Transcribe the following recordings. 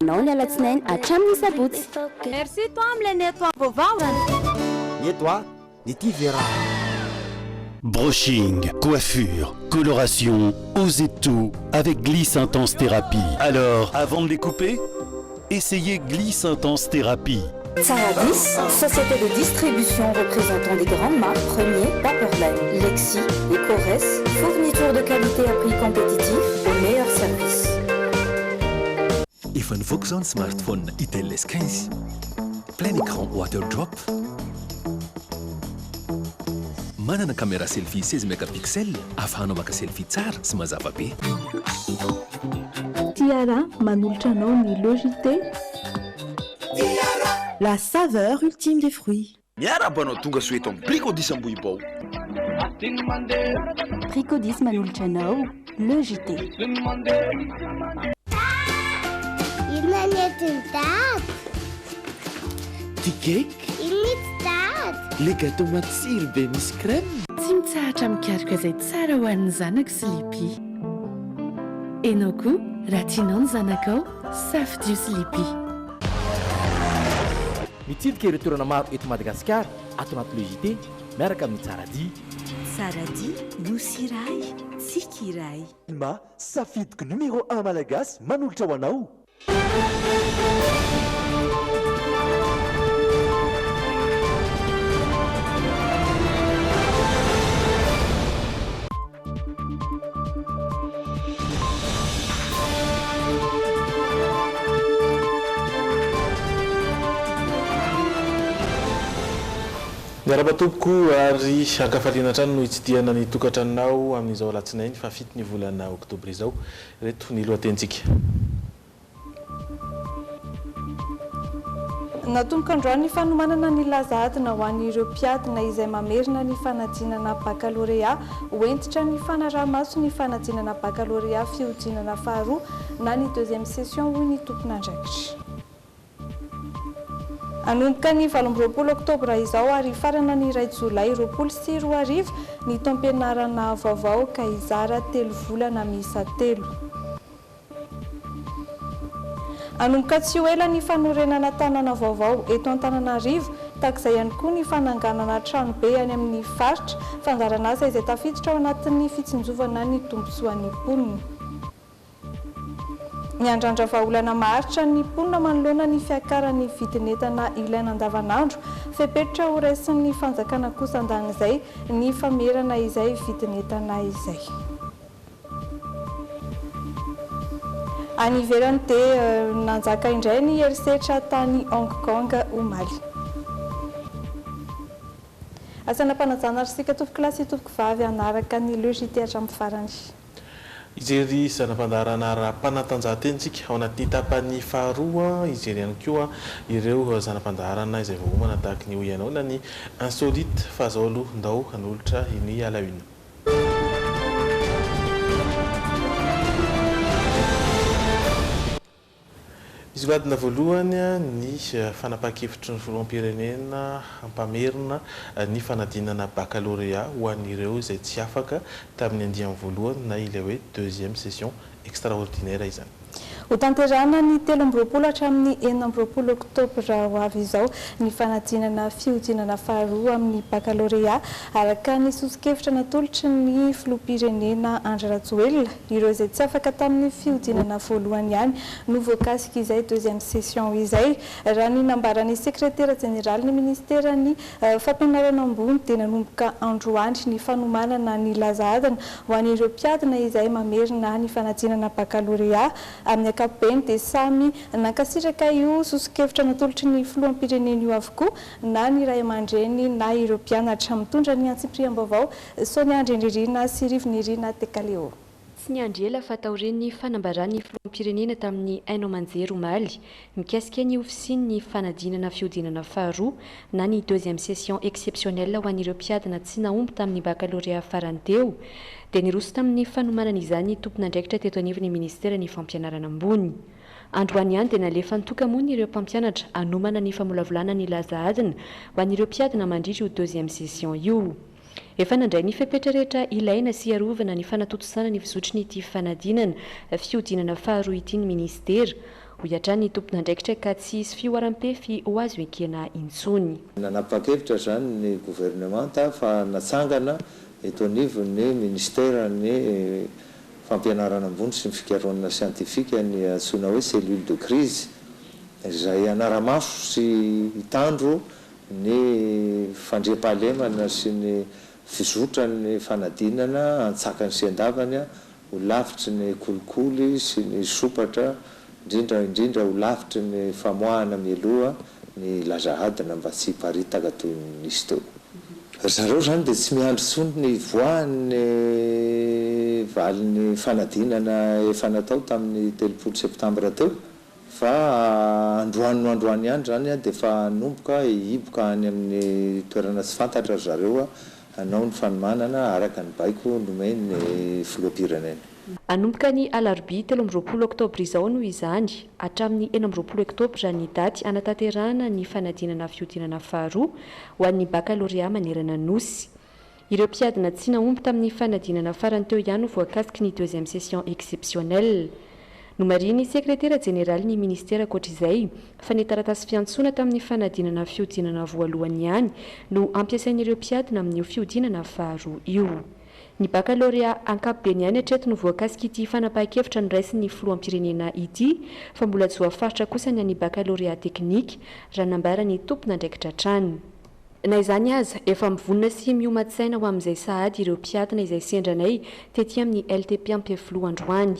Non, ny alatsinainy hatramin'ny sabotsy. Merci toi amin'ilay neto vaovao. Toi, Niti Vera. Brushing, coiffure, coloration, osez tout avec Gliss Intense Thérapie. Alors, avant de les couper, essayez Gliss Intense Thérapie. Saradis, société de distribution représentant des grandes marques Premier, Paperline, Lexi et Corès, fourniture de qualité à prix compétitif au meilleur service. Efa nivoaka zao ny smartphone Itel S15 plein écran water drop, manana caméra selfie 16 mégapixels afahanao maka selfie tsara sy mazava be. Tiara manolotra anao ny Logité. La saveur ultime des fruits. Miarabanao tonga soeto amin'ny Bricodis Ambohibao. Bricodis manolotra anao Logité. Ty cake? Le gâteau matsiro be misy crème. Tsy mitsahatra mikaroka izay tsara ho an'ny zanako sy Lipi. Enao koa raha tianao ny zanakao safidio sy Lipi. Mitsidika ireo toerana maro eto Madagasikara ato anaty Logité miaraka amin'ny Tsaradia. Tsaradia no siray tsika iray. Ma safidiko numéro 1 malagasy manolotra ho anao. Miarabatompoko ary ankafaliana trano no hitsidiana ny tokantranonao amin'izao alatsinainy fa fito ny volana oktobra izao. Reto ny lohatentsika. Natomboka androany ny fanomanana ny lazadina ho an'ireo mpiadina izay mamerina ny fanadinana baccalauréat hoentitra ny fanaraha-maso ny fanadinana baccalauréat fiodinana faharoa na ny deuxième session hoy ny tompon'andraikitra. Anomboka ny 20 oktobra izao ary farana ny 2 jolay 2024 ny taom-pianarana vaovao ka izara 3 volana miisa 3. Anomboka tsy ho ela ny fanorenana tanàna vaovao eto Antananarivo takizay ihany koa ny fananganana tranobe any amin'ny faritra fangaran'asa izay tafiditra ao anatin'ny fitsinjovana ny tombontsoan'ny mponina. Ny andrandra vahaolana maharitra ny mponina manoloana ny fiakaran'ny vidin'entana ilaina andavanandro fepetritra ho raisin'ny fanjakana kosa andan'izay ny famerana izay vidin'entana izay. Any ivelany dia nanjaka indray ny herisetra tany Hong Kong omaly. Asanam-panajana ary sika tompoko lasy tompoko vavy anaraka ny Logité hatramin'ny farany. Ijery zanam-pandarana ara-panatanjahan-tentsika ao anaty tapany faharoa ijery ihany koa ireo zanam-pandarana izay voahomana tahaka ny hoy ianao na ny insolite fa zao aloha ndao hanolotra ny alaina. Izy vadina voalohany ny fanapahan-kevitry ny filoham-pirenena hampamerina ny fanadinana baccalauréat ho an'ireo izay tsy afaka tamin'ny andiany voalohany na ilay hoe deuxième session extraordinaire izany. Ho tanterana ny 13 hatramin'ny 14 oktobra ho avy izao ny fanadinana fiodinana faharoa amin'ny baccalauréat araka ny sosokevitra natolotry ny filoham-pirenena Andry Rajoelina ireo izay tsy afaka tamin'ny fiodinana voalohany ihany no voakasika izay deuxième session izay raha ny nambaran'ny sekretera général ny ministera ny fampianarana ambony dia nanomboka androany ny fanomanana ny lazadina ho an'ireo mpiadina izay mamerina ny fanadinana baccalauréat amin'ny ankapobeny dia samy nankasitraka io sosokevitra natolotry ny filoham-pirenena io avokoa na ny ray aman-dreny na ireo mpianatra mitondra ny antsipriam-baovao Sonia Andrendririna sy Rivinirina Tekaleo. Tsy niandry ela fa taoren'ny fanambaran'ny filoham-pirenena tamin'ny Haino Amanjery omaly mikasika ny ofisiny ny fanadinana fiodinana faharoa na ny deuxième session exceptionnelle ho an'ireo mpiadina tsy nahomby tamin'ny baccalauréat farany teo dia niroso tamin'ny fanomanana izany tompon'andraikitra teto anivon'ny ministera ny fampianarana ambony. Androany ihany dia nalefa nitokamony ireo mpampianatra anomana ny famolavolana ny laza adina ho an'ireo mpiadina mandritra io deuxième session io. Efa nandray ny fepetra rehetra ilaina sy arovana ny fanatotosana ny fizotry ny ity fanadinana fiodinana faharoa ity ny ministera hoiatra ny tompona andraikitra ka tsy hisy fioaram-pefy ho azo ekena intsony. Nanapa-kevitra zany ny gouvernemanta fa natsangana eto anivon'ny ministera ny fampianarana ambony sy ny fikaroana siantifika ny antsoina hoe cellule de crise izay anara-maso sy hitandro ny fandriam-pahalemana sy ny fizotra ny fanadinana antsakany sy andavany ho lavitry ny kolikoly sy ny sopatra indrindra ho lavitry ny famoahana mialoha ny lazahadina mba tsy hiparitaka toy nisy teo. Zareo zany dia tsy miandry tsony ny voan'ny valin'ny fanadinana efa natao tamin'ny 3 septambra teo fa androany ihany zany dia fa nomboka hiboka any amin'ny toerana tsy fantatra zareo hanao ny fanomanana araka ny baiko nomeny filoham-pirenena. Anomboka ny alarobia 13 oktobra izao noho izany hatramin'ny 14 oktobra ny daty anatanterahana ny fanadinana fiodinana faharoa ho an'ny baccalauréat manerana nosy. Ireo mpiadina tsy naomby tamin'ny fanadinana farany teo ihany voakasiky ny 2e session exceptionnelle. Nomariny sekretera jeneraly ny ministera koatr'izay fa ny taratasy fiantsona tamin'ny fanadinana fiodinana voalohany ihany no ampiasain'ireo mpiadina amin'ny fiodinana faharoa io. Ny baccalauréat ankapobeny ihany hatreto no voakasiky ity fanapahan-kevitra niraisin'ny filoham-pirenena ity fa mbola tsy voafaritra kosa ny an'ny baccalauréat teknika raha nambara ny tompona andraikitra trany. Na izany aza efa mivonona sy miomatsaina ho amin'izay sahady ireo mpiadina izay sendranay tetỳ amin'ny LTP Ampefilo androany.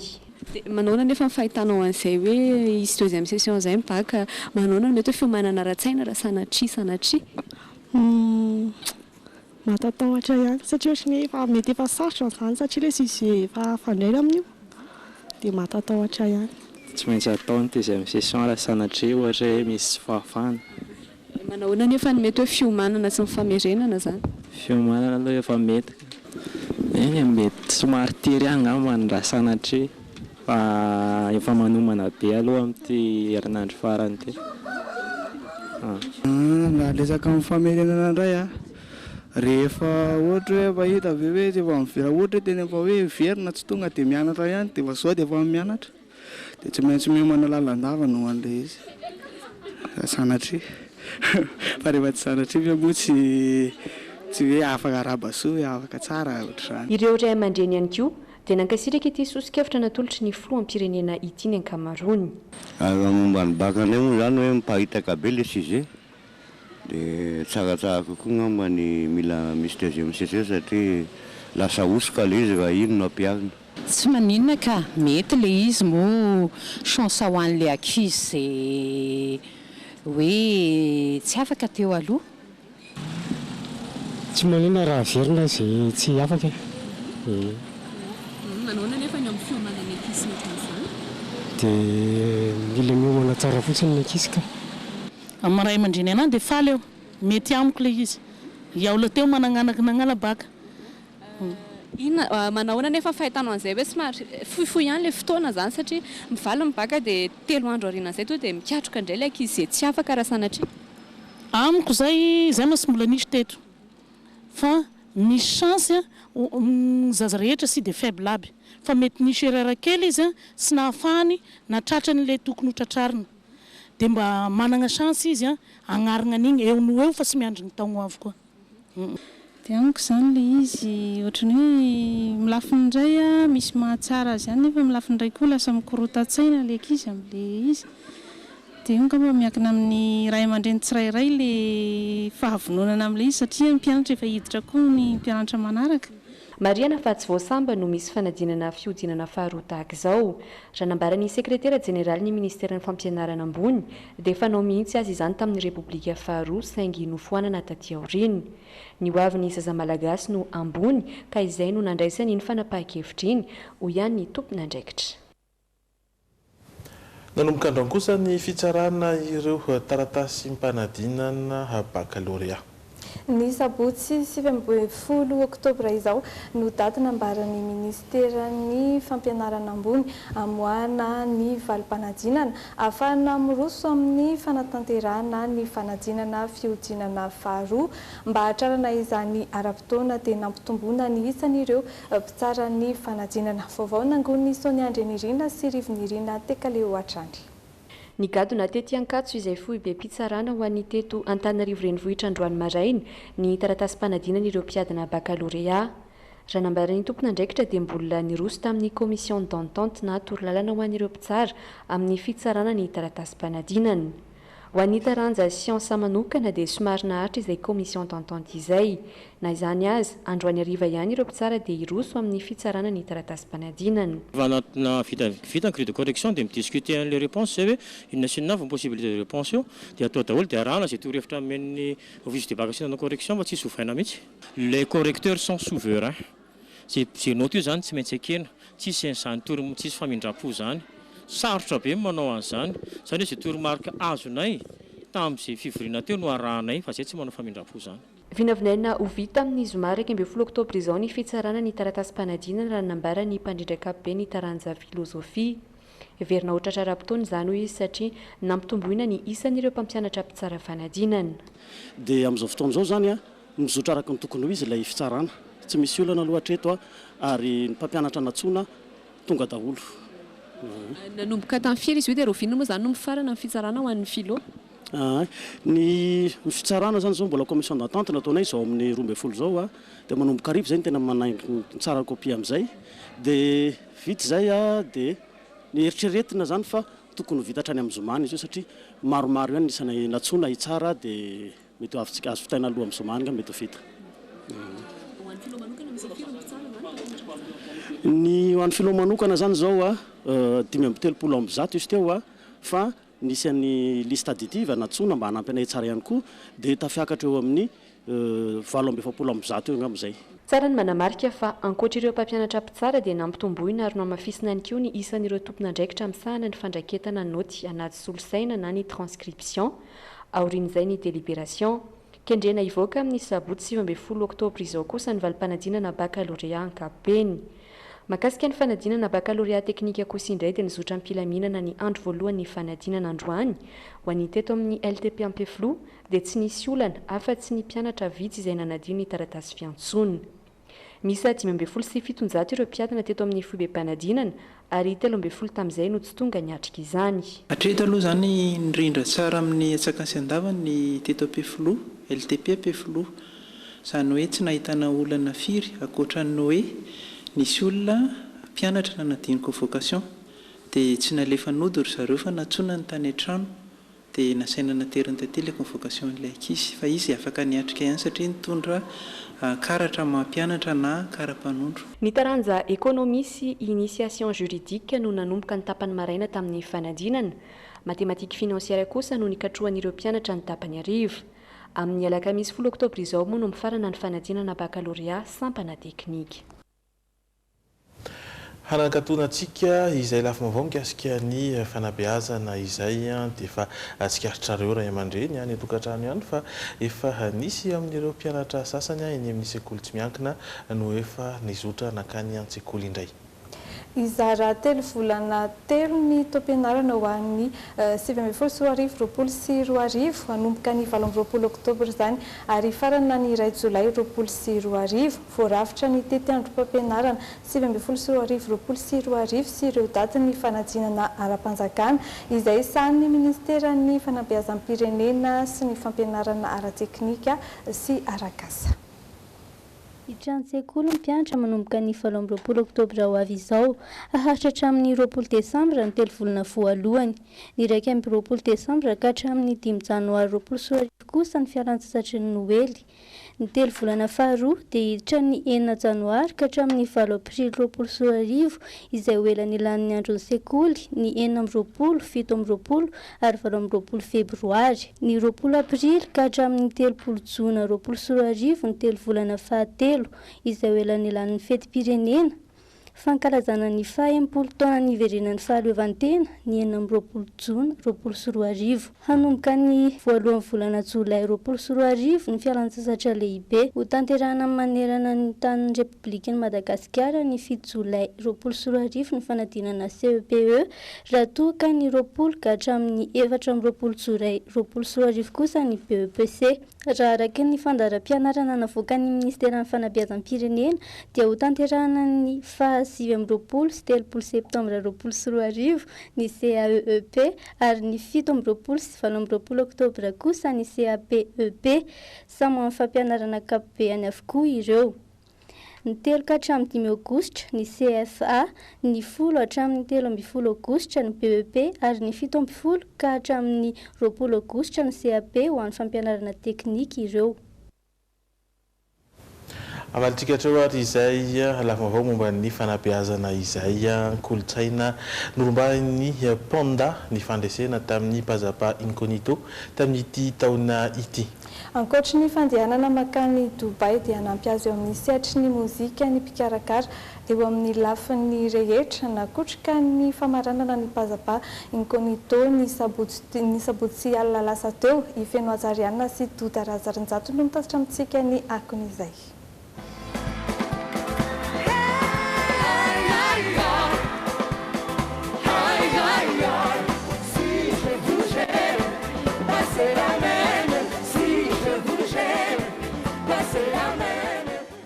Manaona nefa fahitanao an'izay hoe isy 2e session zay mibaka manaona mety hoe fiomanana ara-tsaina raha sanatria matatahotra ihany satria ohatrany efa mety efa sarotra izany satria ilay sisy efa fandraina amin'io dia matatahotra ihany. Tsy maintsy atao ny 2e session raha sanatria ohatra hoe misy fahafahana. Manaona nefa ny mety hoe fiomanana sy mifamerenana zany. Fiomanana aloha efa mety. Eny mety somary tery angamba ny raha sanatria fa efa manomana be aloha amin'ity herinandro farany ty. Nalesaka amin'ny famerenana indray rehefa ohatra hoe mahita avy hoe efa mivera ohatra teny efa hoe verina tsy tonga dia mianatra ihany dia efa zao dia efa mianatra dia tsy maintsy miomana lalandava no an'ilay izy sanatria fa rehefa tsy sanatria moa tsy hoe afaka rabasoa afaka tsara ohatr'izany. Ireo ray aman-dreny ihany koa dia nankasitraka ity sosikevitra natolotry ny filoham-pirenena ity ny ankamaroany. Momba ny bakana moa zany hoe miparitaka be le sujet dia tsaratsara kokoa ngamba ny mila misy 2e session satria lasa osoka le izy raha ino no ampiarina. Tsy maninona ka mety le izy mo chance ho an'le ankizy izay hoe tsy afaka teo aloha. Tsy maninona raha verina izay tsy afaka. Manaona nefa ny amin'ny fiomanana ankizy ohatran'izany. Dia mila miomana tsara fotsiny ny ankizy ka. Amin'ny ray aman-dreny anany dia faly eo mety amiko ilay izy iaola teo mananganana baka. Inona manaona nefa fahitanao an'izay hoe somary fohifohy ihany ilay fotoana zany satria mivaly mibaka dia 3 andro aorianan'izay to dia mikatroka indray ilay ankizy izay tsy afaka raha sanatria. Amiko zay masy mbola nisy teto fa misy chance zaza rehetra sy dia faible aby fa mety nisy erreur kely izy sy nahafahany natratrany ilay tokony ho tratrarina dia mba manana chance izy agnarina an'iny eo no eo fa sy miandry ny taogno avokoa. Dia amiko izany ilay izy ohatrany hoe milafiny indray misy mahatsara azy ihany nefa milafiny indray koa lasa mikorotan-tsaina ilay ankizy amin'ilay izy. Dia io ngamba miankina amin'ny ray aman-dreny tsirairay ilay fahavononana amin'ilay izy satria ny mpianatra efa hiditra koa ny mpianatra manaraka. Mariana fa tsy voasamba no misy fanadinana fiodinana faharoa tahaka izao. Raha nambarany sekretera jeneraly ny ministera ny fampianarana ambony dia fanao mihitsy azy izany tamin'ny repoblika faharoa saingy nofoanana taty aoriny. Ny hoavin'ny zaza malagasy no ambony ka izay no nandraisany ny fanapahan-kevitra iny ho ihany ny tompona andraikitra. Nanomboka androany kosa ny fitsarana ireo taratasy mpanadinana baccalauréat. Ny sabotsy 10 oktobra izao no daty nambaran'ny ministera ny fampianarana ambony amoahana ny valim-panadinana ahafahana miroso amin'ny fanatanterahana ny fanadinana fiodinana faharoa mba hatrarana izany ara-potoana dia nampitomboana ny isan'ireo mpitsara ny fanadinana. Vaovao nangony Soniandry Nirina sy Rivo Nirina Tekaleo Atrandry. Ny gadona tety Ankatso izay fohy be mpitsarana ho an'ny teto Antananarivo renivohitra androany maraina ny taratasy-panadinana ireo mpiadina baccalauréat. Raha nambaran'ny tompona ndraikitra dia mbola niroso tamin'ny commission d'entente na torolalana ho an'ireo mpitsara amin'ny fitsarana ny taratasy-panadinana. Ho an'ny taranja siansa manokana dia somary naharitra izay commission d'entente izay. Na izany azy, androany hariva ihany ireo mpitsara dia iroso amin'ny fitsarana ny taratasy-panadinana. Na vita ny grille de correction dia midiscuter les réponses zay hoe inona sy inona possibilité de réponse io dia atao daholo dia arahana zay torohevitra amin'ny office de bac na correction mba tsisy hovaina mihitsy. Les correcteurs sont souverains. Zay note io zany tsy maintsy ekena, tsisy an'izany tsisy famindram-po zany. Sarotra be manao an'izany, zany hoe zay toromarika azonay tamin'izay fivoriana teo no arahanay fa zay tsy manao famindram-po zany. Vinavinaina ho vita amin'ny zoma 12 oktobra izao ny fitsarana ny taratasy-panadinana raha nambara ny mpandrindrakapobe ny taranja filozofia. Heverina ohatra tsara-potoana izany ho izy satria nampitomboina ny isan'ireo mpampianatra mpitsara fanadinana. Dia amin'izao fotoana izao zany a mizotra araka ny tokony ho izy ilay fitsarana. Tsy misy olana loatra eto ary ny mpampianatra natsoina tonga daholo. Nanomboka tamin'ny firy izy io dia roviana moa zany no mifarana ny fitsarana ho an'ny filo? Ny fitsarana zany zao mbola commission d'entente nataonay zao amin'ny 12 zao dia manomboka arivo zay ny tena manaingo tsara kopia amin'izay dia vita zay dia ny eritreretina zany fa tokony ho vita hatrany amin'ny zomany izy io satria maromaro ihany nisanay natsoina hitsara dia mety azo fitaina aloha amin'ny zomany mety ho vita. Ny ho an'ny filo manokana zany zao 530 izy teo fa nisy an'ny liste additive natsoina mba hanampy anay tsara ihany koa dia tafiakatra eo amin'ny 770 eo amin'izay. Tsara ny manamarika fa ankoatra ireo mpampianatra mpitsara dia nampitomboina ary namafisina ihany koa ny isan'ireo tompona ndraikitra misahana ny fandraketana noty anaty solosaina na ny transcription aorian'izay ny délibération. Kendrena ivoaka amin'ny sabotsy 19 oktobra izao kosa ny valim-panadinana baccalauréat ankapobeny. Mahakasika ny fanadinana baccalauréat teknika kosa indray dia nizotra ampilaminana ny andro voalohany fanadinana androany ho an'ny teto amin'ny LTP Ampeflo dia tsy nisy olana afa-tsy ny mpianatra vitsy izay nanadino ny taratasy fiantsonina. Misy 5 sy 700 ireo mpiadana teto amin'ny foibe-panadinana ary 13 tamin'izay no tsy tonga niatrika izany. Hatreto aloha zany nirindra tsara amin'ny atsakasy andavany ny teto Ampeflo, LTP Ampeflo, izany hoe tsy nahitana olana firy ankoatran'ny hoe nisy olona mpianatra nanadino convocation dia tsy nalefa nody ry zareo fa natsoina ny tany an-trano dia nasaina nateriny tantely ilay convocation ilay ankizy fa izy afaka niatrika ihany satria nitondra karatra maha-mpianatra na kara-panondro. Ny taranja économie sy initiation juridique no nanomboka ny tapany maraina tamin'ny fanadinana. Mathématique financière kosa no nikatrohan'ireo mpianatra ny tapany arivo. Amin'ny alakamisy 10 oktobra izao moa no mifarana ny fanadinana baccalauréat sampana teknika. Hanakatoanantsika izay lafa mavao mikasika ny fanabeazana izay dia efa tsikaritra raha aman-dreny ny tokantrano ihany fa efa nisy amin'ireo mpianatra sasany eny amin'ny sekoly tsy miankina no efa nizotra nakany an-tsekoly indray. Izara 3 volana 3 ny taom-pianarana ho an'ny 7 sy 20 hanomboka ny 20 oktobra izany ary farana ny 2 jolay 20 sy 20 voarafitra ny tety androm-pampianarana 7 sy 20 sy ireo daty ny fanadinana ara-panjakana izay sahan'ny ministeran'ny fanabeazam-pirenena sy ny fampianarana ara-teknika sy arakasa. Hiditra an-tsekoly ny mpianatra manomboka ny 17 oktobra ho avy izao haharitra hatramin'ny 20 desambra ny 3 volana voalohany. Ny 20 desambra ka hatramin'ny 5 janoary 20 kosa ny fialan-tsasatry ny Noely. Ny 3 volana faharoa dia hiditra ny 9 janoary ka hatramin'ny 4 aprily 20 izay ho elan'ny ilan'ny andron'ny sekoly, ny 9 7 ary 20 febroary. Ny 20 aprily ka hatramin'ny 30 jona 20 ny 3 volana fahatelo izay ho elan'ny ilan'ny fetim-pirenena. Fankalazana ny 70 taona niverenan'ny fahaleovantena ny 20 jona 20 hanomboka ny voalohan'ny volana jolay 20 ny fialan-tsasatra lehibe ho tanterahana manerana ny tanin'ny Repoblikan'i Madagasikara ny 7 jolay 20 ny fanadinana CEPE raha toa ka ny 20 ka hatramin'ny 4 jolay 20 kosa ny BEPC. Raha araka ny fandaharam-pianarana navoakan'ny ministeran'ny fanabeazam-pirenena dia ho tanterahana ny 2023 septambra 2024 ny CAEEP ary ny 17 oktobra kosa ny CAPEP samy amin'ny fampianarana ankapobeny avokoa ireo. Ny 3 ka hatramin'ny 5 aogositra ny CFA, ny 10 hatramin'ny 13 aogositra ny PEP ary ny 17 ka hatramin'ny 20 aogositra ny CAP ho an'ny fampianarana teknika ireo. Amalitsika hatreo ary izay lafavao momba ny fanabeazana izay kolotsaina nolombany Panda ny fandresena tamin'ny Pazapa Incognito tamin'ity taona ity. Ankoatra ny fandehanana makany Dubai dia hanampy azy eo amin'ny sehatry ny mozika ny mpikarakara eo amin'ny lafiny rehetra nakotraka ny famaranana ny Pazapa Incognito ny sabotsy alina lasa teo ifeno Azariana sy Doda Razarinjato no mitasitra amintsika ny akon'izay.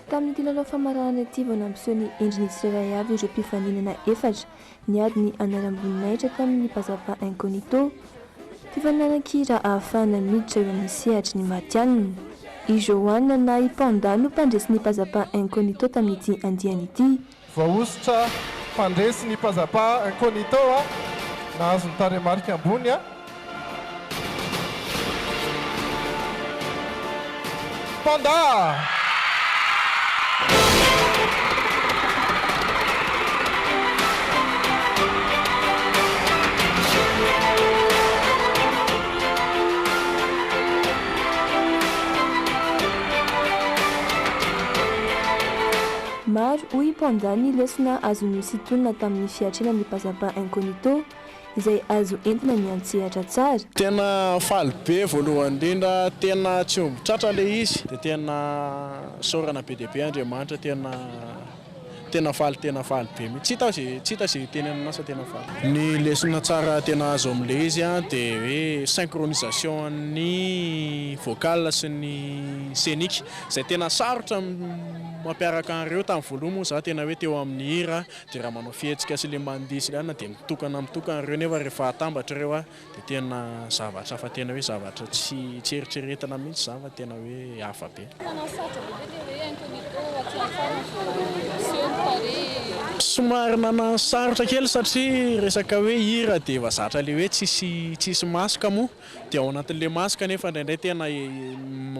Tamin'ity lalao famaranana ity vao nampiseho ny endriny tsirairay avy ireo mpifaninana efatra niady ny anaram-boninahitra tamin'ny Pazapa Incognito. Mpifaninanan-kira ahafahana miditra eo amin'ny sehatry ny matianina. I Joanna na i Panda no mpandresy ny Pazapa Incognito tamin'ity andiana ity. Voaositra mpandresy ny Pazapa Incognito nahazo ny taremarika ambony Panda. Maro hoy Panda ny lesona azo nositonina tamin'ny fiatrena ny Pazapa Incognito izay azo entina miantsehatra tsara. Tena faly be voalohany indrindra, tena tsy omby tratra le izy dia tena saorana BDP Andriamanitra tena faly be mihitsy. Tsy hita izay teny amin'asa tena faly. Ny lesona tsara tena azo amin'ilay izy dia hoe synchronisation ny vocal sy ny scénique izay tena sarotra mampiaraka an'ireo tamin'ny voaloha moa za tena hoe teo amin'ny hira dia raha manao fihetsika sy le mandihy sy lana dia mitokana ireo nefa rehefa atambatra ireo dia tena zavatra fa tena hoe zavatra tsy eritreretana mihitsy za fa tena hoe hafa be. Somary nanasarotra kely satria resaka hoe hira dia efa zatra le hoe tsisy masika moa dia ao anatin'le masika nefa indraindray tena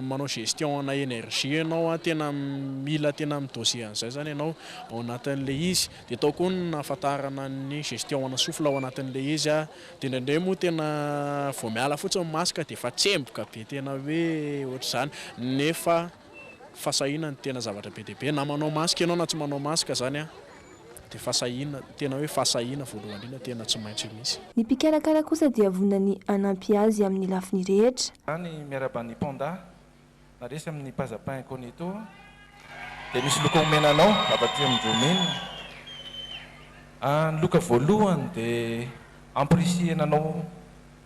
manao gestion na énergie ianao tena mila tena midosy an'izay zany ianao ao anatin'le izy dia tao koa ny nahafantarana ny gestion ana sofla ao anatin'le izy dia indraindray moa tena vao miala fotsiny masika dia efa tsemboka be tena hoe ohatr'izany nefa fasahina ny tena zavatra be dia be na manao masika ianao na tsy manao masika zany dia fasahina tena hoe fasahina voalohany indrindra tena tsy maintsy misy. Ny mpikarakara kosa dia vonany anampy azy amin'ny lafiny rehetra. Ny miarabany Panda naresy amin'ny Pazapa Incognito dia misy loko menanao avaty amin'ny ny loka voalohany dia amprisienanao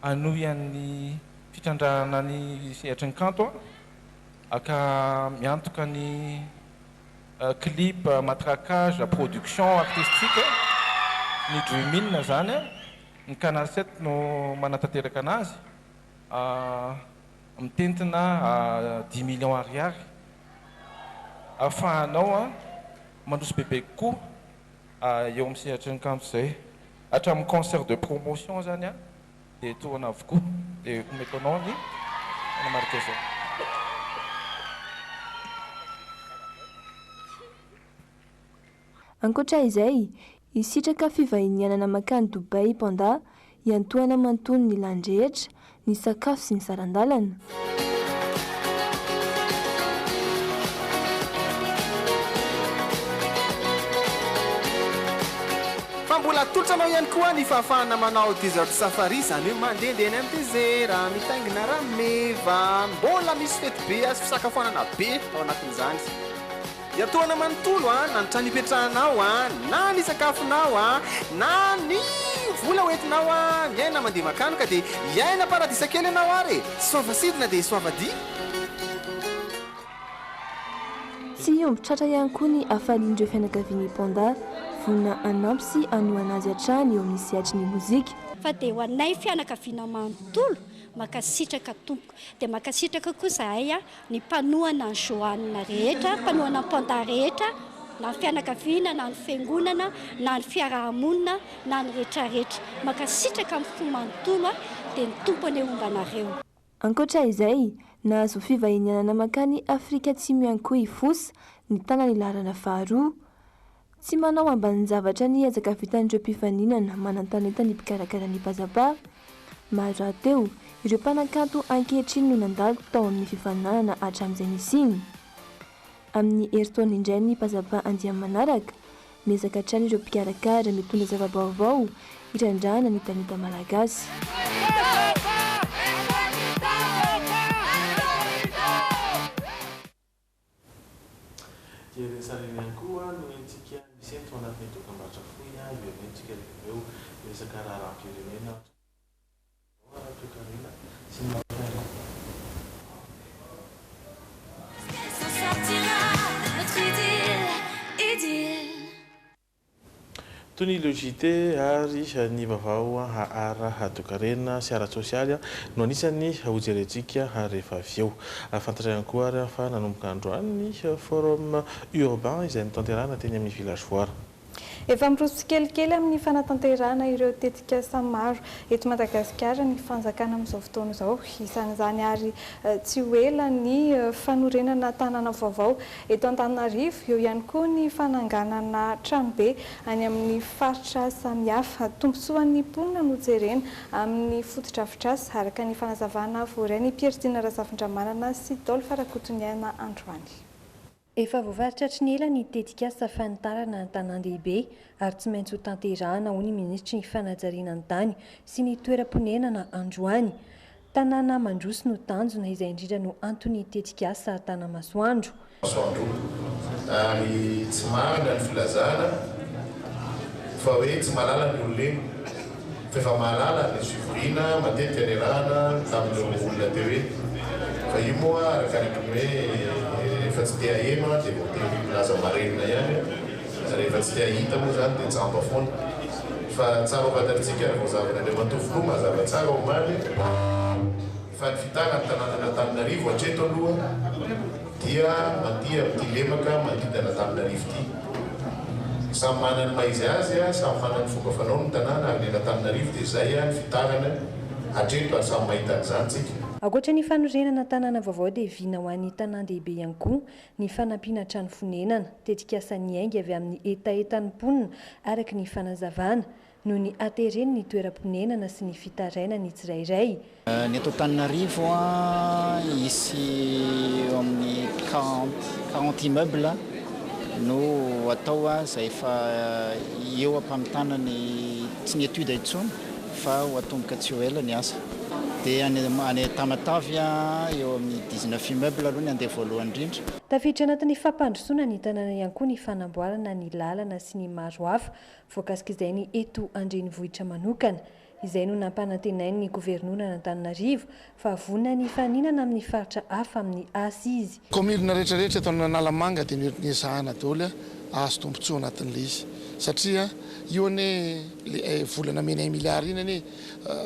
anoy an'ny fitrandrana ny sehatry ny kanto aka miantoka ny clip matraquage production artistique ny Dreamina zany ny Canal 7 no manatanteraka anazy mitentina 10 millions ariary ahafahanao mandroso bebe kokoa eo amin'ny sehatry ny kanto zay hatramin'ny concert de promotion zany dia toana avokoa dia metanao ny marika zay. Ankoatra izay, isitraka fivahinianana makany Dubai Panda iantoana mantony ny landrehetra, ny sakafo sy ny sarandalana. Fa mbola atolotranao ihany koa ny fahafahana manao desert safari zany hoe mandehandeha any amin'ny désert mitaingina rameva mbola misy fety be azy fisakafoanana be ao anatin'izany. Iatoana manontolo na ny trano ipetrahanao na ny sakafonao na ny vola hoentinao miaina mandeha makano ka dia hiaina paradisa kely ianao ary soava sidina dia soava dia. tsy ombitratra ihany koa ny afalindreo fianakavian'ny panda vonina anampy sy anoana azy hatrany eo amin'ny sehatry ny mozika. Fa dia ho anay fianakaviana manontolo makasitraka tompoko dia makasitraka koa zahay ny mpanohana ny Joanina rehetra, mpanohana ny panda rehetra, na ny fianakaviana, na ny fiangonana, na ny fiarahamonina, na ny rehetrarehetra. Makasitraka amin'ny fo manontolo dia ny tompony ombanareo. Ankoatra izay, nahazo fivahinianana makany Afrika Atsimo ihany koa i Fosy ny tanany larana faharoa. Tsy manao ambanin-javatra ny ezaka vitan'ireo mpifaninana manan-talenta ny mpikarakara ny pazapa. Maro rahateo, ireo mpanakanto ankehitriny no nandalo tao amin'ny fifaninanana hatramin'izay nisiny. Amin'ny herintaona indray ny pazapa andiany manaraka, miezaka hatrany ireo mpikarakara mitondra zava-baovao hirandrana ny taneta malagasy. Sariny koa no entsika misy eto anatin'ny dokam-barotra fohy eo amintsika eo resaka raharam-pirenena toe-karena sy ny mampirana. Toy ny logité ary ny vaovao ara toe-karena sy ara-tsosialy no anisany hojerentsika rehefa avy eo. Fantatra ihany koa ary fa nanomboka androany ny forum urbain izay nitanterahana teny amin'ny village foire. Efa miroso kelikely amin'ny fanatanterahana ireo tetikasa maro eto Madagasikara ny fanjakana amin'izao fotoana izao. Isan'izany ary tsy ho ela ny fanorenana tanàna vaovao eto Antananarivo, eo ihany koa ny fananganana tranobe any amin'ny faritra samihafa. Tombontsoan'ny mponina no jerena amin'ny fotodrafitrasa araka ny fanazavana voaray ny Pierre Razafindramanana sy Dolphe Rakotoniana androany. Efa voavaritra ny ela ny tetikasa fanitarana an-tanan-dehibe ary tsy maintsy ho tanterahana ho ny ministry ny fanajariana ny tany sy ny toeram-ponenana androany. Tanàna Mandroso no tanjona izay indrindra no antony tetikasa Tanamasoandro. Ary tsy marina ny filazana fa hoe tsy malala ny olona fa efa malala ny sovorina matetika ny rana tamin'ireo olona teo hoe fa io moa arakaraka hoe rehefa tsy tia eno dia voatery milaza marenina ihany, rehefa tsy tia hita moa zany dia jamba foana. Fa tsara ho fantatritsika raha vao zavan'andreo matovoloma mazava tsara omaly fa ny fitana ny tanàna Antananarivo hatreto aloha dia mandia amin'ity lemaka manodidina Antananarivo ity. Samy manana ny maizy azy, samy manana ny fomba fanao ny tanàna ary ny Antananarivo dia izay ny fitarana hatreto ary samy mahita an'izany tsika. Ankoatra ny fanorenana tanàna vaovao dia vina ho an'ny tanàn-dehibe ihany koa ny fanampiana trano fonenana, tetikasa ny aingy avy amin'ny etaetan'ny mponina araka ny fanazavana noho ny atereny ny toeram-ponenana sy ny fitaraina ny tsirairay. Ny eto Antananarivo isy eo amin'ny 40 immeuble no atao izay efa eo ampamitana ny tsy ny étude intsony fa ho atomboka tsy ho ela ny asa. Dia any Tamatavy eo amin'ny 19 immeuble aloha ny andeha voalohany indrindra. Tafiditra anatin'ny fampandrosoana ny tanàna ihany koa ny fanamboarana ny lalana sy ny maro hafa voakasika izay ny eto Andrenivohitra manokana. Izay no nampanantenainy ny governonana Antananarivo fa vonina ny faninana amin'ny faritra hafa amin'ny Asizy. Komilina rehetrarehetra eto Analamanga dia niezahana daholo azo tombontsoa anatin'ilay izy satria io ane volana mena miliary iny ane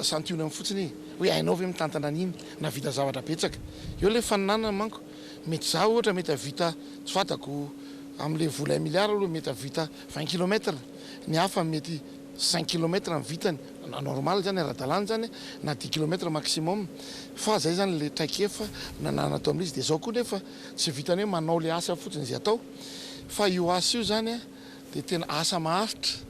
santiona amin'ny fotsiny hoe ainao ve mitantana an'iny na vita zavatra betsaka. Io le faninana manko mety za ohatra mety avita tsy fantako amin'le vola miliary aloha mety avita 20 km, ny hafa mety 5 km ny vitany normal zany ara-dalàna zany na 10 km maximum. Fa zay zany le traikefa nanana atao amin'izy dia zao koa nefa tsy vitany hoe manao le asa fotsiny izay atao fa io asa io zany dia tena asa maharitra.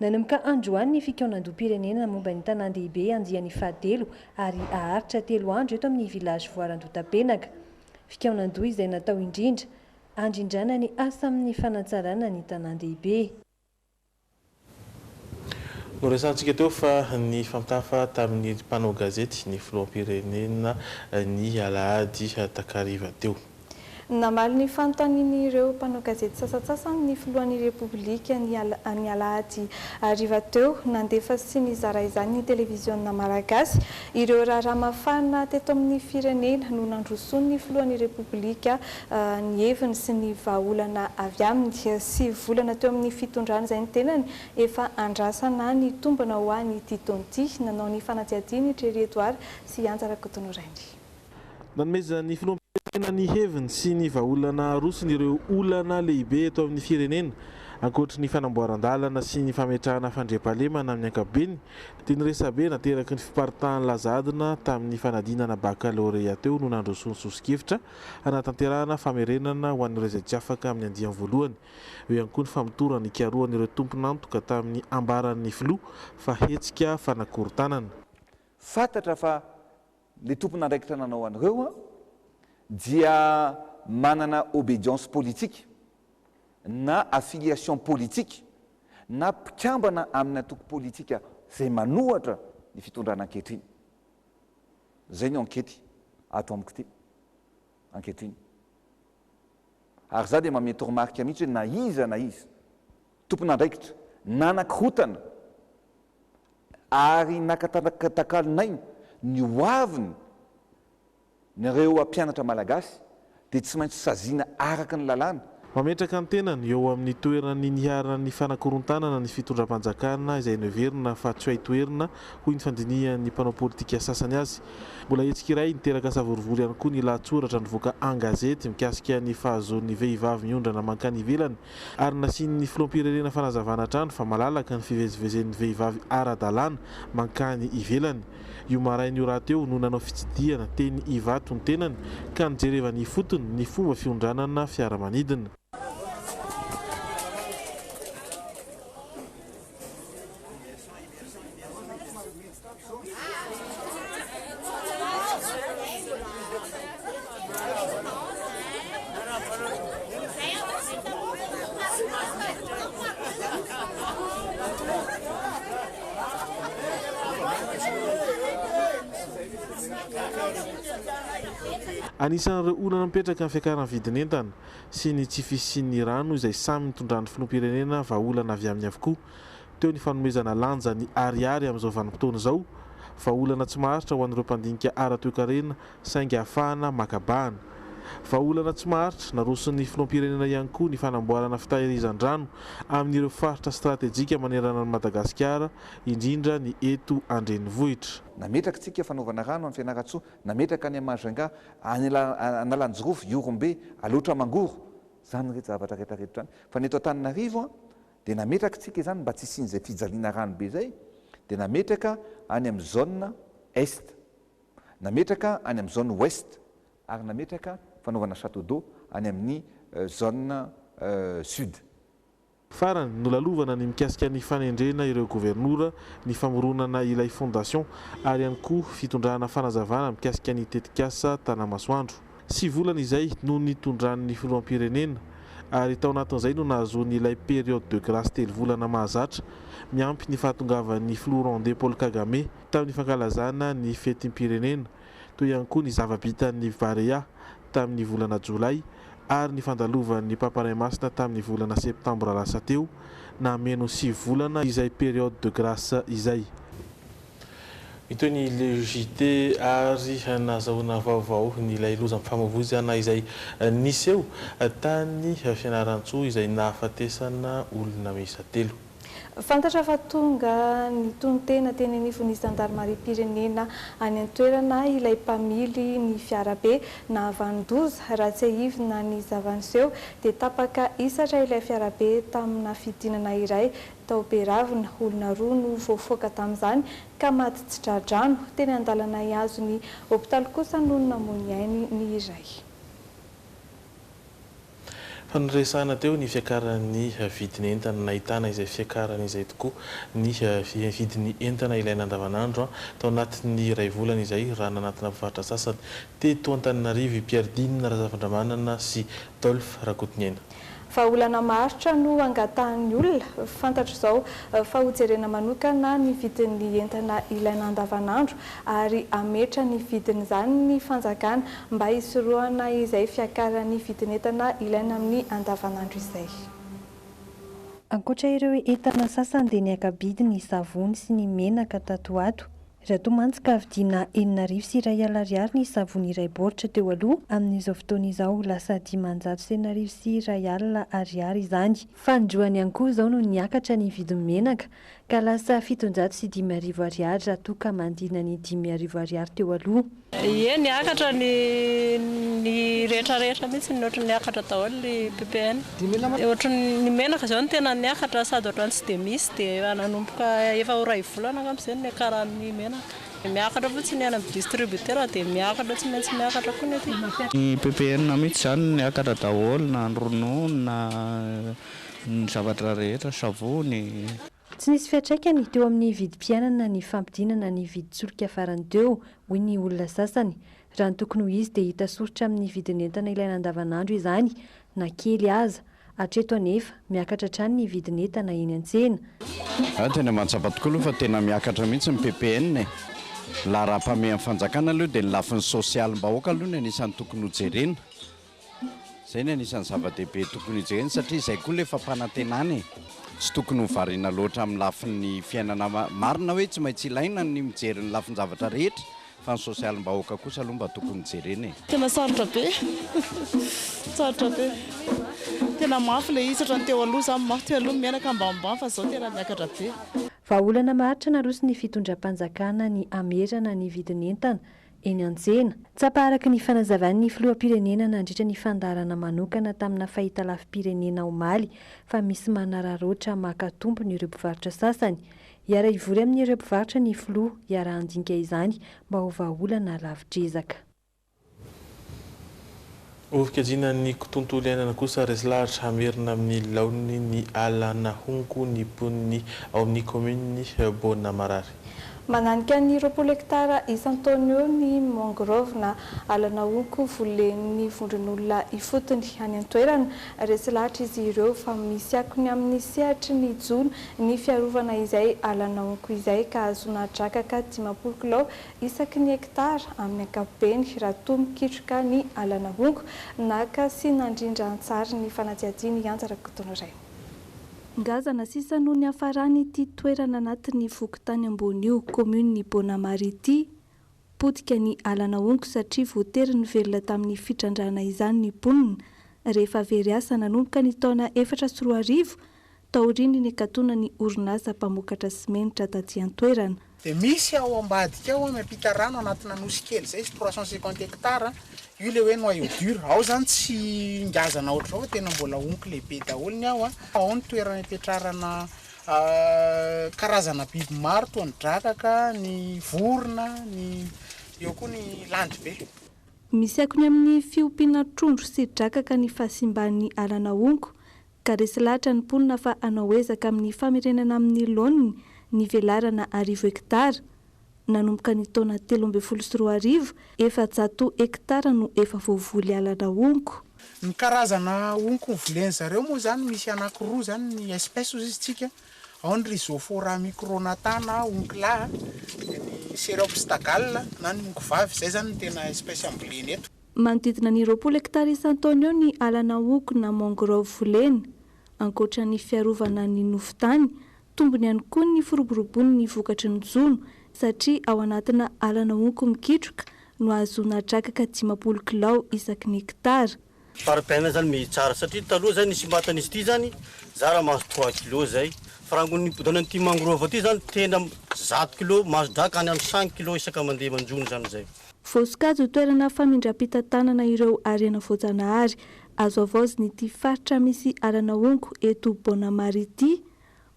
Nanomboka androany ny fikaonan-doam-pirenena momba ny tanàn-dehibe andiany fahatelo ary aharitra 3 andro eto amin'ny village Voarandota-penaka. Fikaonan-doha izay natao indrindra andrindrana ny asa amin'ny fanatsarana ny tanàn-dehibe. Noresantsika teo fa ny famtafa tamin'ny mpanao gazety ny filoham-pirenena ny alahady takariva teo. Namaly ny fanontanian'ireo mpanao gazety sasatsasany ny filohan'ny repoblika ny Alahady ariva teo nandefa sy nizara izany ny televiziona malagasy ireo raharaha mafana teto amin'ny firenena no nandrosoany ny filohan'ny repoblika ny heviny sy ny vahaolana avy aminy 7 volana teo amin'ny fitondrana izay ny tenany efa andrasana ny tombana ho any ity taonty nanao ny fanatsiadiany Trery Edouard sy Anjara Kotonorainy. Nanomezany filohampirenena ny heviny sy ny vahaolana rosin'ireo olana lehibe eto amin'ny firenena ankoatra ny fanamboaran-dalana sy ny fametrahana fandriam-pahalemana amin'ny ankapobeny dia ny resabe nateraky ny fiparitahan'ny lazadina tamin'ny fanadinana baccalauréat teo no nandrosony sosokevitra hanatanterahana famerenana ho an'ireo izay tsy afaka amin'ny andiany voalohany. Eo ihany koa ny famotorany ikaroan'ireo tompon'antoka tamin'ny ambaran'ny filoha fa hetsika fanakorontanana. Fantatra fa le tompon'andraikitra nanao an'ireo dia manana obédience politique na affiliation politique na mpikambana amin'ny antoko politika izay manohatra ny fitondrana ankehitriny. Zay ny ankety ato amiko ty ankehitriny. Ary za dia mamety remarque mihitsy hoe na izy tompon'andraikitra nanakirotana ary nakatakalinay ny hoaviny nyreo ampianatra malagasy dia tsy maintsy saziana araka ny lalàna. Mametraka ny tenany eo amin'ny toerany niharana ny fanakorontanana ny fitondram-panjakana izay noverina fa tsy hay toerina hoy ny fandinihan'ny mpanao politika sasany azy. Mbola hetsika iray niteraka savorivory ihany koa ny lahatsoratra nivoaka an-gazety mikasika ny fahazoan'ny vehivavy miondrana mankany ivelany ary nasian'ny filoham-pirenena fanazavana hatrany fa malalaka ny fivezivezen'ny vehivavy ara-dalàna mankany ivelany. Io marain'io raha teo no nanao fitsidihana teny ivato ny tenany ka nijerevany fotony ny fomba fiondranana fiaramanidina. Anisan'ireo olana mipetraka amin'ny fiakarana vidin'entana sy ny tsy fisian'ny rano izay samy mitondran'ny filoham-pirenena vahaolana avy amin'ny avokoa. Teo ny fanomezana lanja ny ariary amin'izao vanim-potoana izao, vahaolana tsy maharitra ho an'ireo mpandinika ara-toe-karena saingy ahafahana makabahana. Vahaolana tsy maharitra naroson'ny filoham-pirenena ihany koa ny fanamboarana fitahirizan-drano amin'ireo faritra stratejika manerana ny Madagasikara indrindra ny eto andrenivohitra. Nametraka tsika fanaovana rano amin'ny Fianaratsoa, nametraka any Majunga, Analanjirofo, Iorombe, Alotra Mangoro, zany rehetra zavatra rehetrarehetra. Fa ny eto Antananarivo dia nametraka tsika izany mba tsy isian'izay fijaliana rano be zay, dia nametraka any amin'ny zone est, nametraka any amin'ny zone ouest, ary nametraka fanaovana château d'eau any amin'ny zone sud. Farany nolalovana ny mikasika ny fanendrena ireo gouvernoura ny famoronana ilay fondation ary ihany koa fitondrana fanazavana mikasika ny tetikasa Tanamasoandro. 7 volana izay no nitondran'ny filoham-pirenena ary tao anatin'izay no nahazoany ilay période de grâce 3 volana mahazatra miampy ny fahatongavan'ny Florent Paul Kagame tamin'ny fankalazana ny fetim-pirenena toy ihany koa ny zava-bitan'ny Varea tamin'ny volana Jolay ary ny fandalovan'ny Paparaimasina tamin'ny volana septambra lasa teo na meno 7 volana izay période de grâce izay. Itony lejité ary nazahoana vaovao ny ilay loza mifamoivoizana izay nisy eo tany Fianaratsoa izay nahafatesana olona miisa 3. Fantatra fa tonga ny tontena teny anivon'ny zandarmarim-pirenena any an-toerana ilay mpamily ny fiarabe na Vandoza raha tsy ahivina ny zavaniseho dia tapaka isatra ilay fiarabe tamina fidinana iray tao Beravina. Olona 2 no voafoaka tamin'izany ka maty tsy dradrano teny an-dalana iazo ny hôpitaly kosa no namony ainy ny iray. Fanoresahana teo ny fiakaran'ny vidin'entana nahitana izay fiakarana izay tokoa ny vidin'ny entana ilaina andavanandro tao anatin'ny iray volana izay raha nanatina mpivarotra sasany teto Antananarivo Pierre Dine Razafandramanana sy Dolphe Rakotonena. fa olana maharitra no angatahan'ny olona fantatra izao fa hojerena manokana ny vidin'ny entana ilaina andavanandro ary ametra ny vidin'izany ny fanjakana mba hisorohana izay fiakaran'ny vidin'entana ilaina amin'ny andavanandro izay. Ankoatra ireo entana sasany dia ny akabidy ny savony sy ny menaka tatoato. Raha toa mantsika vidiana 4,1 ny savony iray baoritra teo aloha, amin'izao fotoana izao lasa 5,1 izany. Fandroany ihany koa izao no niakatra ny vidin'ny menaka ka lasa 705 raha toa ka mandina ny 5 teo aloha. Ie, niakatra ny rehetrarehetra mihitsy ny ohatran'ny niakatra daholo ny PPN. Ohatran'ny menaka izao no tena niakatra sady ohatrany tsy dia misy dia nanomboka efa ho 2 volana angamizay ny akaran'ny menaka. Miakatra fotsiny ny amin'ny distributeur dia miakatra tsy maintsy miakatra koa ny aty. Ny PPN mihitsy izany niakatra daholo na ny ronono na ny zavatra rehetra, savony. Tsy nisy fiantraikany teo amin'ny vidim-piainana ny fampidinana ny vidin-tsoroka farany teo hoy ny olona sasany. Raha ny tokony ho izy dia hita soritra amin'ny vidin'entana ilaina andavanandro izany na kely aza. Hatreto anefa miakatra hatrany ny vidin'entana eny an-tsena. Tena mantsapa tokoa aloha fa tena miakatra mihitsy ny PPN. La raha-pamehan'ny fanjakana aloha dia ny lafin'ny sosialim-bahoaka aloha ny anisan'ny tokony hojerena. Izay ny anisan'ny zava-dehibe tokony hojerena satria izay koa ilay fampanantenana tsy tokony ho variana loatra amin'ny lafin'ny fiainana marina hoe tsy maintsy ilaina ny mijery ny lafin'ny zavatra rehetra fa ny sosialim-bahoaka kosa aloha mba tokony hojerena. Tena sarotra be. Sarotra be. Tena mafy ilay izy ohatrany teo aloha izany mafy teo aloha menaka ambanimbany fa izao tena miakatra be. Vahaolana maharitra naroso ny fitondram-panjakana ny amerana ny vidin'entana eny an-tsena. Tsapaharaka ny fanazavan'ny filoham-pirenena nandritra ny fandarana manokana tamina fahitalafi-pirenena omaly fa misy manararoatra makatombo ny ireo mpivarotra sasany. Hiara ivory amin'ireo mpivarotra ny filoha hiara-handinika izany mba ho vahaolana lavitrezaka. Ovikajinan'ny tontolo iainana kosa resy lahatra hamerina amin'ny laony ny alana hongo ny poniny ao amin'ny commune Bonamarary. Mananika ny 20 hektara isan-taona eo ny mangrove na alana hongo volen'ny vondron'olona ifotony any an-toerana. Resy lahatra izy ireo fa misy akony amin'ny sehatry ny jona ny fiarovana izay alana hongo izay ka azona drakaka 50 kg isaky ny hektara amin'ny ankapobeny raha toa mikitroka ny alana hongo naka sy nandrindra antsara ny fanatsiatsiany anjarak'otona iray. Ngazana sisa noho ny hafarany ity toerana anatin'ny fokotany ambony io commune Bonamary ity potika ny alana hongo satria voatery ny velona tamin'ny fitrandrana izany ny mponina rehefa very asa nanomboka ny taona 4 taoriany ny katona ny orinasa mpamokatra simenitra taty an-toerana. Dia misy ao ambadika ao miampita rano anatina nosy kely zay 350 hektara io le hoe noyau dur. Ao zany tsy ngazana ohatrao fa tena mbola hongo lehibe daholo ny ao. Ao ny toerana ipetrarana karazana biby maro toa ny drakaka, ny vorona, ny eo koa ny landry be. Misy akony amin'ny fiompiana trondro sy drakaka ny fahasimban'ny alana hongo ka resy lahatra ny mponina fa anao ezaka amin'ny famerenana amin'ny laoniny ny velarana 10 hektara. Nanomboka ny taona 2013 400 hektara no efa voavoly alana hongo. Ny karazana hongo voleny zareo moa zany misy anankiroa zany ny espèce izy tsika. Ao ny rhizophora micronatana, hongo lahy, ny Ceropsitagal na ny hongo vavy, zay zany tena espèce amboleny eto. Manodidina ny 20 hektara isan-taona eo ny alana hongo na mangrove voleny. Ankoatra ny fiarovana ny nofotany, tombony ihany koa ny firoborobony ny vokatry ny jono satria ao anatina alana hongo mikitroka no azona drakaka 50 kg isaky ny hektara. Faripaina zany mitsara satria taloha zany nisy mbatan'izy ity zany zara mahazo 3 kg zay. Farangony bodonany ity mangrove ity zany tena 100 kg mahazo draka any amin'ny 5 kg isaka mandeha manjono zany zay. Voasokajy toerana famindram-pitantanana ireo arena voajanahary azo avaozy ity faritra misy alana hongo eto Bonamary ity.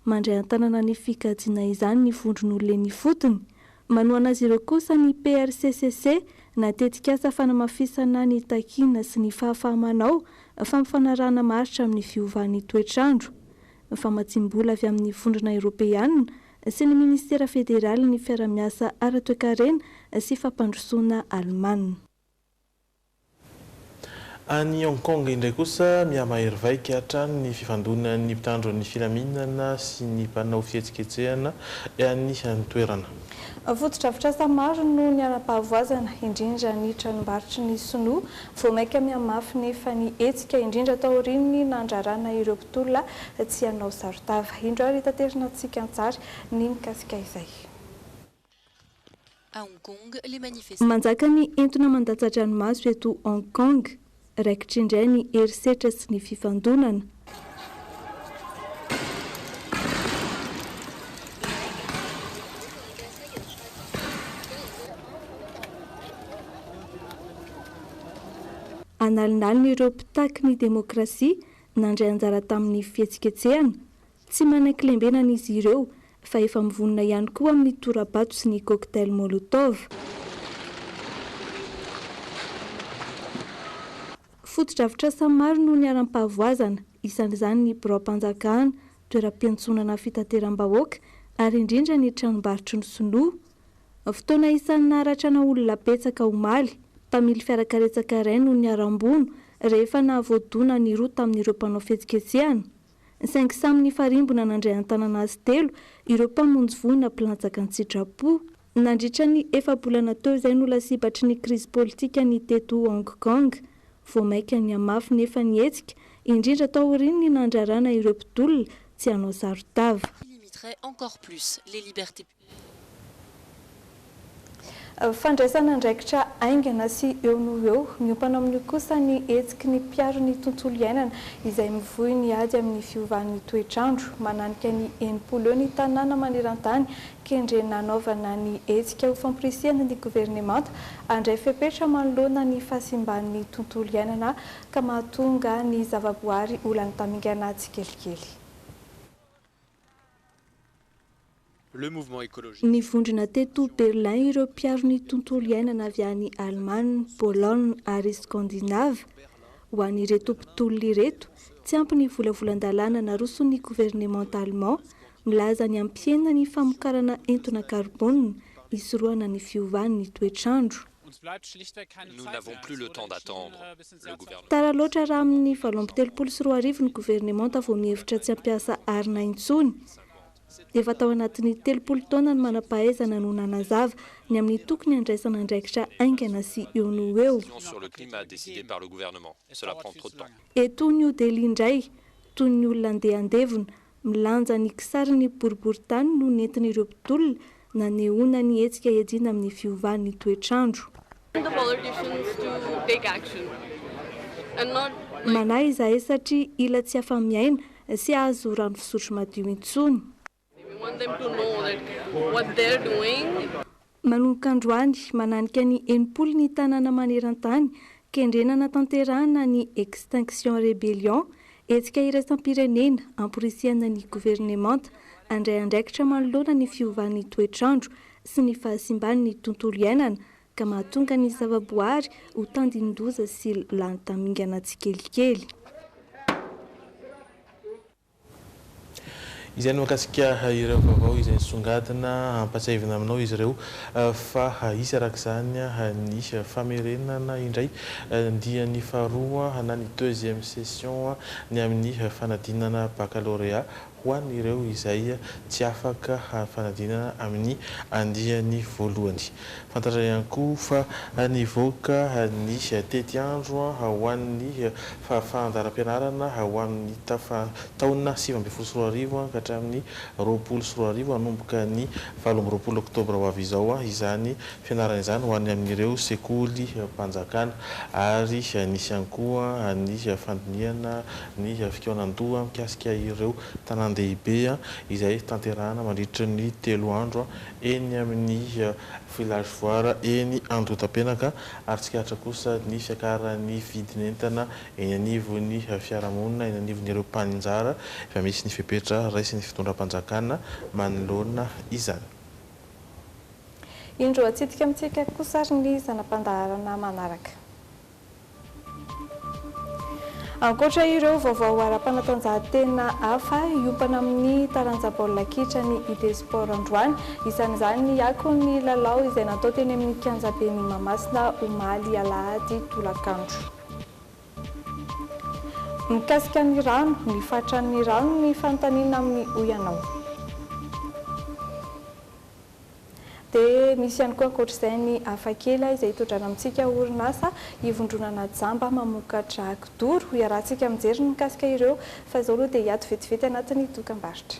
Mandray an-tanana ny fikajiana izany ny vondron'olona ny fotony. Manoana azy ireo kosa ny PRCCC natetika asa fanamafisana ny takina sy ny fahafahamanao fampifanarahana maritra amin'ny fiovan'ny toetrandro. Famatsim-bola avy amin'ny vondrona Europeanina sy ny Ministera Federaly ny fiara-miasa ara-toekarena sy fampandrosoana Alemana. Any Hong Kong indray kosa miamahery vaika hatrany ny fifandonan'ny mpitandro ny filaminana sy ny mpanao fihetsiketsehana anisany toerana. Foto-drafitrasa maro no ny anam-pahavoazana indrindra ny tranombarotra ny Sinoa vao maika mihamafy nefa ny hetsika indrindra tao aoriany nandrarana ireo mpitolona tsy hanao sarotava. Indro ary taterina antsika antsary ny mikasika izay. Manjaka ny entona mandatsa-dranomaso eto Hong Kong, raikitra indray ny herisetra sy ny fifandonana. Analinalina ireo mpitaky ny demokrasia nandray anjara tamin'ny fihetsiketsehana, tsy manaiky-lembenana izy ireo fa efa mivonona ihany koa amin'ny torabato sy ny cocktail molotov. Foto-drafitrasa maro no ny anam-pahavoazana, isan'izany ny birao-mpanjakana, toeram-piantsonana fitateram-bahoaka ary indrindra ny tranombarotry ny Sinoa. Fotoana isan'ny naharatrana olona betsaka omaly, mpamily fiarakaretsaka iray no niaram-bono rehefa nahavoadona ny roa tamin'ireo mpanao fihetsiketsehana. Saingy samy ny farimbona nandray an-tanana azy telo ireo mpamonjy voina mpilatsaka ny sitrapo. Nandritra ny efa-bolana teo izay no lasibatry ny krizy politika ny teto Hong Kong, vao maika ny hamafy nefa ny hetsika indrindra tao aoriany ny nandrarana ireo mpitolona tsy hanao sarotava. Fandraisana ndraikitra aingana sy eo no eo miompana amin'io kosa ny hetsiky ny mpiaro ny tontolo iainana izay mivohy ny ady amin'ny fiovan'ny toetrandro. Mananika ny 80 eo ny tanàna maneran-tany kendre nanaovana ny hetsika ho fampirisihana ny gouvernemanta andray fepetra manoloana ny fahasimban'ny tontolo iainana ka mahatonga ny zavaboary olany tamingana tsikelikely. Ny vondrona teto Berlin ireo mpiaro ny tontolo iainana avy any Allemagne, Pologne ary Scandinave. Ho an'ireto mpitolona ireto, tsy ampy ny volavolan-dalàna naroso ny gouvernemanta allemand, milaza ny ampiena ny famokarana entona carbone hisorohana ny fiovan'ny toetrandro. Tara loatra raha amin'ny 7.3 ny gouvernemanta vao mihevitra tsy hampiasa arina intsony. Efa tao anatin'ny 30 taona ny manam-pahaizana no nanazava ny amin'ny tokony andraisana andraikitra aingana sy eo no eo. Eto New Delhi indray, toy ny olona andeha-andevona, milanja ny kisary boriboritany no nentin'ireo mpitolona nanehoana ny hetsika hiadiana amin'ny fiovan'ny toetrandro. Manahy izahay satria ila tsy afa-miaina sy ahazo rano fisotro madio intsony. Manomboka androany mananika ny 80 ny tanàna maneran-tany kendrenana tanterahana ny Extinction Rebellion, hetsika iraisam-pirenena amporisihana ny gouvernemanta andray andraikitra manoloana ny fiovan'ny toetrandro sy ny fahasimban'ny tontolo iainana ka mahatonga ny zavaboary ho tandin-doza sy lany tamingana tsikelikely. Izany makasika ireo vaovao izay songadina hampatsiavana aminao izy ireo fa isy araka izany ny famerenana indray dia ny faharoa na ny 2e session ny amin'ny fanadinana baccalauréat ho an'ireo izay tsy afaka fanadinana amin'ny andiany voalohany. Fantatra ihany koa fa nivoaka ny tetiandro ho an'ny fandaharam-pianarana ho amin'ny taona 2024 ka hatramin'ny 2024 hanomboka ny 12 oktobra ho avy izao izany fianarana izany ho any amin'ireo sekoly mpanjakana ary nisy ihany koa ny fandiniana ny fikoanan-doha mikasika ireo tanan-dehibe izay tanterahana mandritra ny 3 andro eny amin'ny village voara eny Andotapenaka ary tsikatra kosa ny fiakaran'ny vidinentana eny anivon'ny fiarahamonina eny anivon'ireo mpaninjara efa misy ny fepetra raisy ny fitondram-panjakana manoloana izany. Indro atsika amintsika kosa ary ny zanam-pandaharana manaraka. Ankoatra ireo vaovao ara-panatanjahantena hafa iompana amin'ny taranja baolina kitra ny ID Sport androany, isan'izany ny akony lalao izay natao teny amin'ny kianjaben'ny Mahamasina omaly alahady tolakandro. mikasika ny rano ny fatran'ny rano ny fanontaniana amin'ny oyanao. Dia misy ihany koa ankoatr'izay ny hafakely izay todrana amintsika orinasa hivondronana jamba mamokatra kidoro ho iarahantsika mijery ny mikasika ireo fa izao aloha dia hiato vetivety anatin'ny dokam-barotra.